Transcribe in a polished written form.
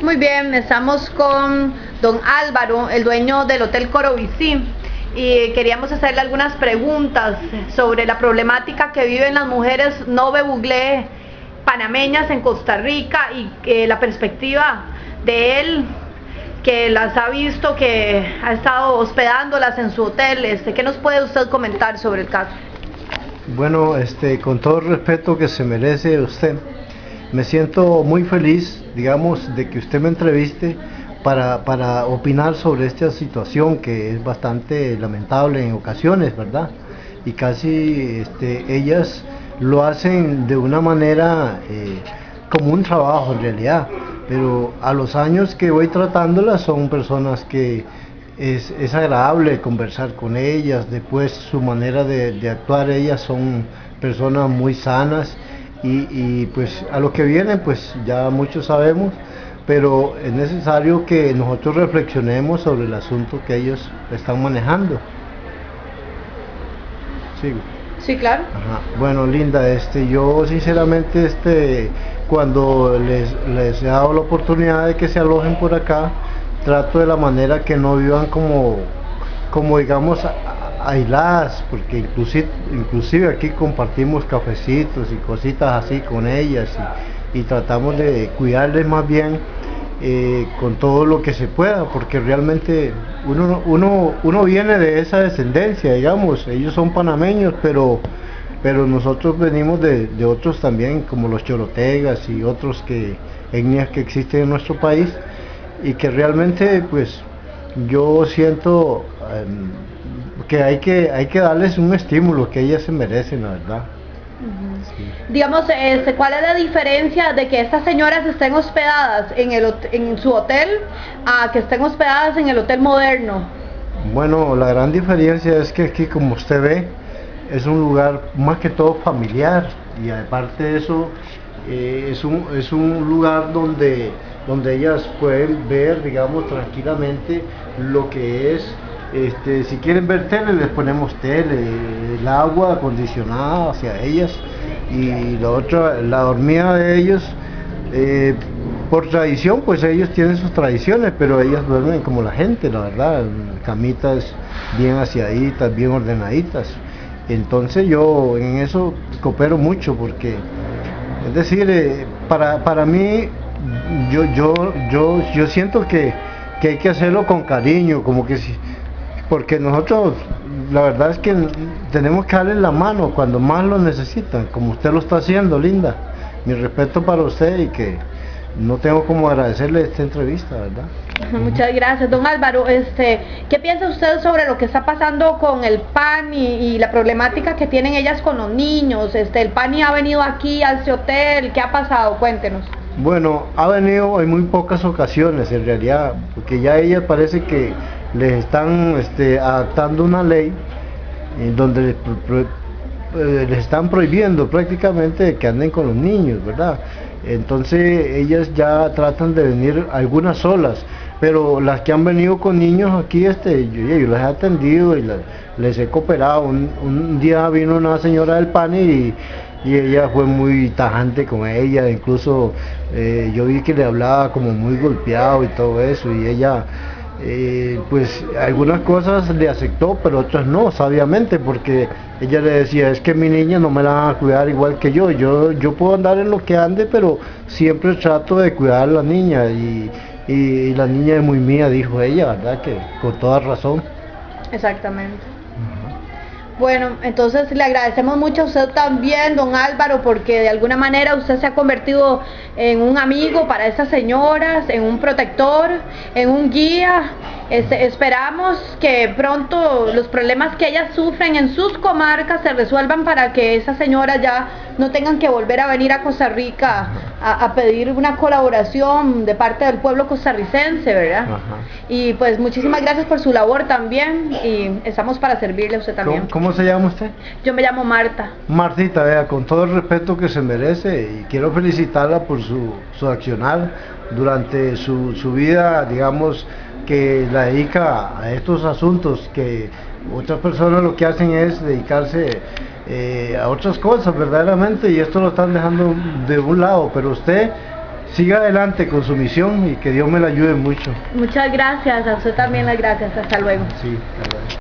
Muy bien, estamos con don Álvaro, el dueño del Hotel Corobicí, y queríamos hacerle algunas preguntas sobre la problemática que viven las mujeres Nove Buglé panameñas en Costa Rica y la perspectiva de él, que las ha visto, que ha estado hospedándolas en su hotel. ¿Qué nos puede usted comentar sobre el caso? Bueno, con todo el respeto que se merece usted, me siento muy feliz, digamos, de que usted me entreviste para opinar sobre esta situación que es bastante lamentable en ocasiones, ¿verdad? Y casi ellas lo hacen de una manera como un trabajo en realidad, pero a los años que voy tratándolas son personas que es agradable conversar con ellas. Después su manera de actuar, ellas son personas muy sanas y pues a lo que vienen pues ya muchos sabemos, pero es necesario que nosotros reflexionemos sobre el asunto que ellos están manejando. ¿Sigo? Sí, claro. Ajá. Bueno, Linda, yo sinceramente cuando les he dado la oportunidad de que se alojen por acá, trato de la manera que no vivan como digamos aisladas, porque inclusive aquí compartimos cafecitos y cositas así con ellas y tratamos de cuidarles más bien con todo lo que se pueda, porque realmente uno viene de esa descendencia, digamos, ellos son panameños, pero nosotros venimos de otros también, como los chorotegas y otros etnias que existen en nuestro país, y que realmente pues yo siento que hay que darles un estímulo que ellas se merecen, la verdad. Sí. Digamos, ¿cuál es la diferencia de que estas señoras estén hospedadas en su hotel a que estén hospedadas en el hotel moderno? Bueno, la gran diferencia es que aquí, como usted ve, es un lugar más que todo familiar, y aparte de eso es un lugar donde ellas pueden ver, digamos, tranquilamente lo que es. Si quieren ver tele, les ponemos tele, el agua acondicionada hacia ellas, y la dormida de ellos, por tradición, pues ellos tienen sus tradiciones, pero ellas duermen como la gente, la verdad, en camitas bien aseaditas, bien ordenaditas. Entonces yo en eso coopero mucho, porque es decir, para mí yo siento que hay que hacerlo con cariño, como que porque nosotros la verdad es que tenemos que darle la mano cuando más lo necesitan, como usted lo está haciendo, Linda. Mi respeto para usted, y que no tengo como agradecerle esta entrevista, ¿verdad? Muchas gracias, don Álvaro. ¿Qué piensa usted sobre lo que está pasando con el PANI y la problemática que tienen ellas con los niños? El PANI ha venido aquí a este hotel, ¿qué ha pasado? Cuéntenos. Bueno, ha venido en muy pocas ocasiones en realidad, porque ya ellas parece que les están adaptando una ley en donde les están prohibiendo prácticamente que anden con los niños, ¿verdad? Entonces ellas ya tratan de venir algunas solas, pero las que han venido con niños aquí, yo las he atendido y les he cooperado. Un día vino una señora del PANI y ella fue muy tajante con ella, incluso yo vi que le hablaba como muy golpeado y todo eso, y ella pues algunas cosas le aceptó, pero otras no, sabiamente, porque ella le decía, es que mi niña no me la van a cuidar igual que yo puedo andar en lo que ande, pero siempre trato de cuidar a la niña, y la niña es muy mía, dijo ella, ¿verdad? Que con toda razón. Exactamente. Bueno, entonces le agradecemos mucho a usted también, don Álvaro, porque de alguna manera usted se ha convertido en un amigo para estas señoras, en un protector, en un guía. Esperamos que pronto los problemas que ellas sufren en sus comarcas se resuelvan, para que esas señoras ya no tengan que volver a venir a Costa Rica a pedir una colaboración de parte del pueblo costarricense, ¿verdad? Ajá. Y pues muchísimas gracias por su labor también, y estamos para servirle a usted también. ¿Cómo se llama usted? Yo me llamo Marta. Martita, vea, con todo el respeto que se merece, y quiero felicitarla por su accionar durante su vida, digamos, que la dedica a estos asuntos, que otras personas lo que hacen es dedicarse a otras cosas verdaderamente, y esto lo están dejando de un lado, pero usted siga adelante con su misión y que Dios me la ayude mucho. Muchas gracias, a usted también las gracias, hasta luego. Sí, hasta luego.